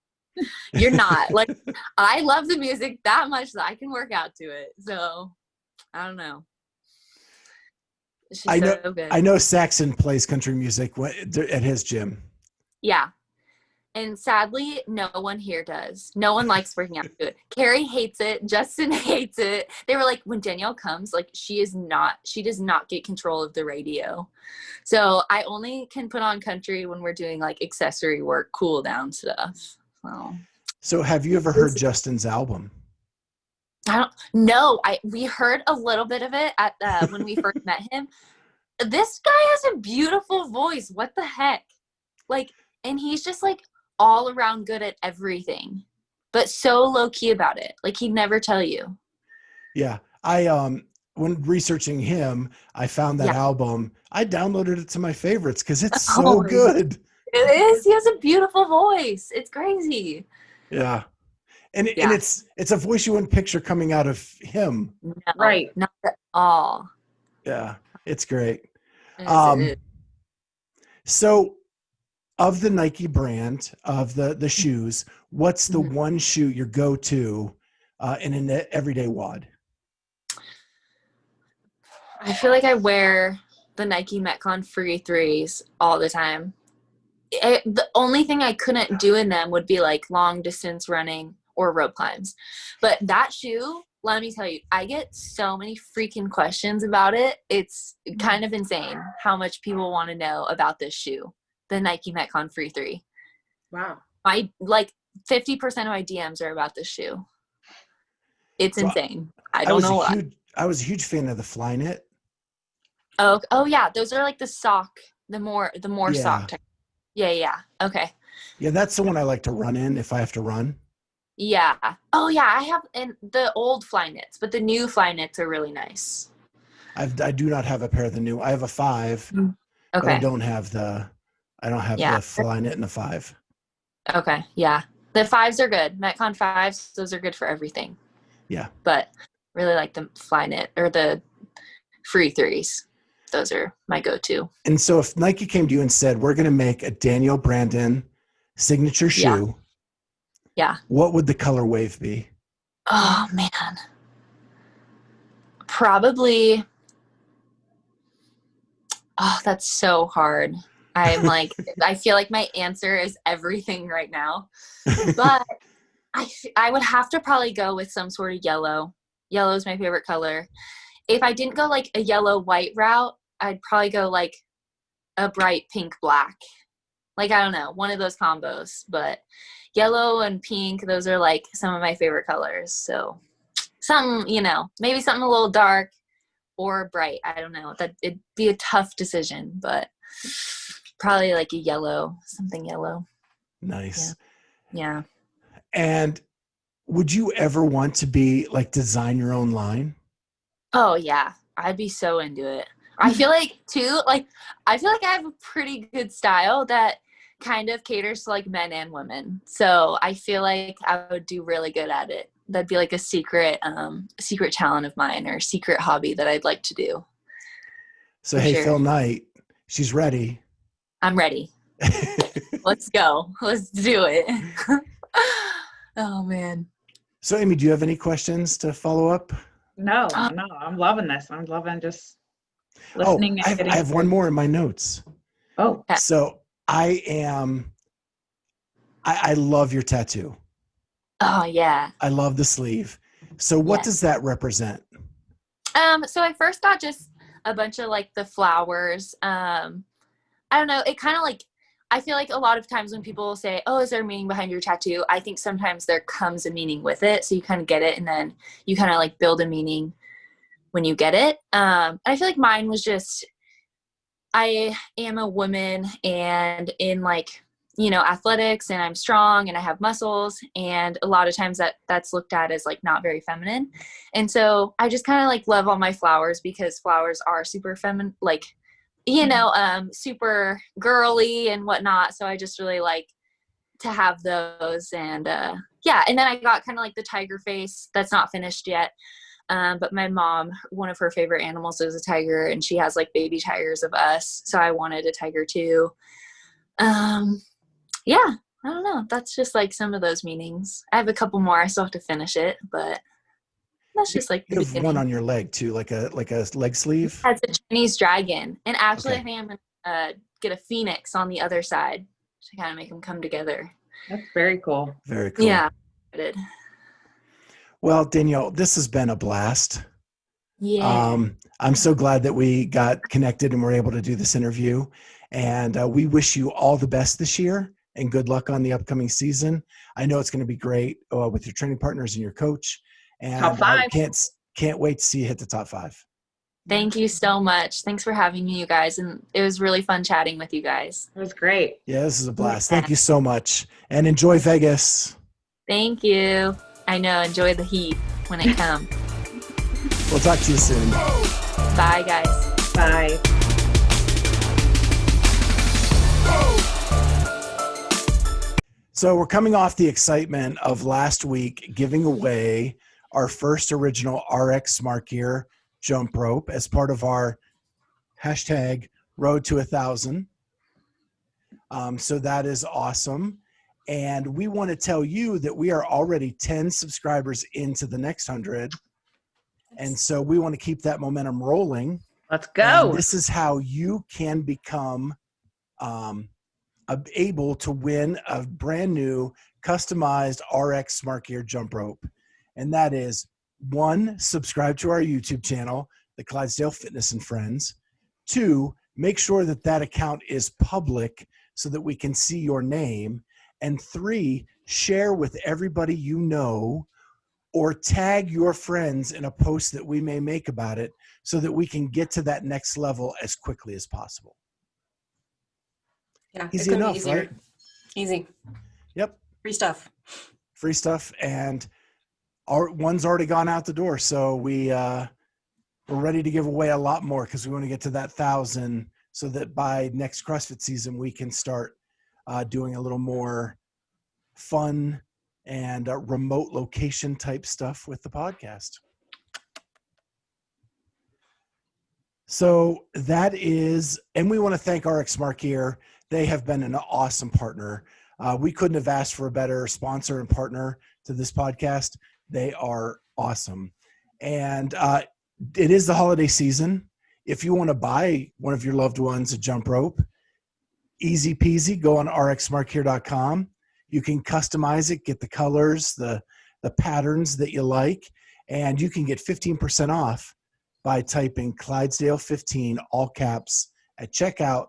You're not. Like, I love the music that much that I can work out to it. So, I don't know. It's just
I know
so good.
I know Saxon plays country music at his gym.
Yeah. And sadly, no one here does. No one likes working out to it. Carrie hates it. Justin hates it. They were like, when Danielle comes, like she does not get control of the radio. So I only can put on country when we're doing like accessory work, cool down stuff. So
So have you ever heard Justin's album?
I don't know. We heard a little bit of it at when we first met him. This guy has a beautiful voice. What the heck? Like, and he's just like all around good at everything, but so low key about it. Like he'd never tell you.
Yeah. I when researching him, I found that
Yeah.
album. I downloaded it to my favorites because it's so
Oh,
good.
it is. He has a beautiful voice. It's crazy.
Yeah. And
Yeah.
it's a voice you wouldn't picture coming out of him.
No,
Right.
not at all.
Yeah. It's great.
It is.
So of the Nike brand of the shoes, what's the
Mhm.
one shoe your go-to in an everyday wad?
I feel like I wear the Nike Metcon Free threes all the time. The only thing I couldn't do in them would be like long distance running or rope climbs. But that shoe, let me tell you, I get so many freaking questions about it. It's kind of insane how much people want to know about this shoe, the Nike Metcon Free 3.
Wow.
My like 50% of my DMs are about this shoe. It's
So
insane. I don't know why.
I was a huge fan of the Flyknit.
Oh yeah, those are like the sock, the more
Yeah.
sock type. Yeah. Okay.
Yeah, that's the one I like to run in if I have to run.
Yeah. Oh yeah, I have and the old fly knits, but the new fly knits are really nice.
I do not have a pair of the new. I have a 5, but I
Okay.
don't have the
Yeah.
Flyknit in the 5.
Okay. Yeah. The 5s are good. Metcon 5s, those are good for everything.
Yeah.
But really like the Flyknit or the Free 3s. Those are my go-to.
And so if Nike came to you and said, we're going to make a Danielle Brandon signature
Yeah.
shoe,
Yeah.
what would the color wave be?
Oh man. Probably. Oh, that's so hard. I'm like, I feel like my answer is everything right now. But I would have to probably go with some sort of yellow. Yellow is my favorite color. If I didn't go like a yellow white route, I'd probably go like a bright pink black. Like, I don't know, one of those combos. But yellow and pink, those are like some of my favorite colors. So something, maybe something a little dark or bright. I don't know. That it'd be a tough decision, but probably like a yellow, something yellow.
Nice.
Yeah.
And would you ever want to be like design your own line?
Oh yeah. I'd be so into it. I feel like too, I feel like I have a pretty good style that kind of caters to like men and women. So I feel like I would do really good at it. That'd be like a secret talent of mine or secret hobby that I'd like to do.
So,
For
hey,
sure.
Phil Knight, she's ready.
I'm ready. Let's go. Let's do it. Oh man.
So, Amy, do you have any questions to follow up?
No, I'm loving this. I'm loving just listening and
I have one more in my notes.
Oh.
So I love your tattoo.
Oh yeah.
I love the sleeve. So what does that represent?
So I first got just a bunch of like the flowers. I don't know. It kind of like, I feel like a lot of times when people say, oh, is there a meaning behind your tattoo? I think sometimes there comes a meaning with it. So you kind of get it and then you kind of like build a meaning when you get it. And I feel like mine was just, I am a woman and in like, athletics and I'm strong and I have muscles. And a lot of times that's looked at as like not very feminine. And so I just kind of like love all my flowers because flowers are super feminine, like, super girly and whatnot. So I just really like to have those. And and then I got kind of like the tiger face that's not finished yet. But my mom, one of her favorite animals is a tiger, and she has like baby tigers of us. So I wanted a tiger too. I don't know. That's just like some of those meanings. I have a couple more. I still have to finish it, but that's just like the
You have
beginning.
one on your leg too, like a leg sleeve.
That's a Chinese dragon, and actually,
Okay.
I think I'm gonna get a phoenix on the other side to kind of make them come together.
That's very cool.
Very cool.
Yeah.
Well, Danielle, this has been a blast.
Yeah.
I'm so glad that we got connected and were able to do this interview. And we wish you all the best this year and good luck on the upcoming season. I know it's going to be great with your training partners and your coach. And
Top 5.
I can't wait to see you hit the top 5.
Thank you so much. Thanks for having me, you guys. And it was really fun chatting with you guys.
It was great.
Yeah, this is a blast. Thank you so much. And enjoy Vegas.
Thank you. I know. Enjoy the heat when it comes.
We'll talk to you soon.
Bye, guys.
Bye.
So we're coming off the excitement of last week giving away our first original RX Smart Gear jump rope as part of our hashtag Road to 1,000. So that is awesome. And we want to tell you that we are already 10 subscribers into the next 100. And so we want to keep that momentum rolling.
Let's go.
And this is how you can become able to win a brand new customized RX Smart Gear jump rope. And that is 1, subscribe to our YouTube channel, the Clydesdale Fitness and Friends. 2, make sure that that account is public so that we can see your name. And 3, share with everybody you know or tag your friends in a post that we may make about it so that we can get to that next level as quickly as possible.
Yeah,
Easy enough, right?
Easy.
Yep.
Free stuff.
Free stuff. And our one's already gone out the door. So we we're ready to give away a lot more because we want to get to that 1,000 so that by next CrossFit season, we can start doing a little more fun and remote location type stuff with the podcast. So that is, and we want to thank RX Mark here. They have been an awesome partner. We couldn't have asked for a better sponsor and partner to this podcast. They are awesome. And it is the holiday season. If you want to buy one of your loved ones a jump rope, easy peasy, go on rxmarkhere.com. You can customize it, get the colors, the patterns that you like, and you can get 15% off by typing Clydesdale 15, all caps, at checkout.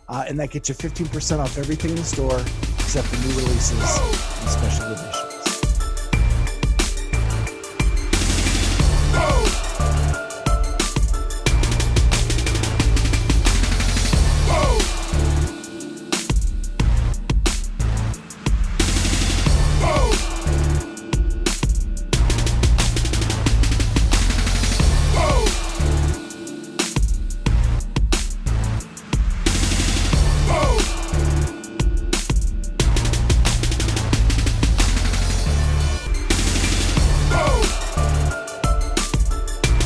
And that gets you 15% off everything in the store except the new releases and special editions.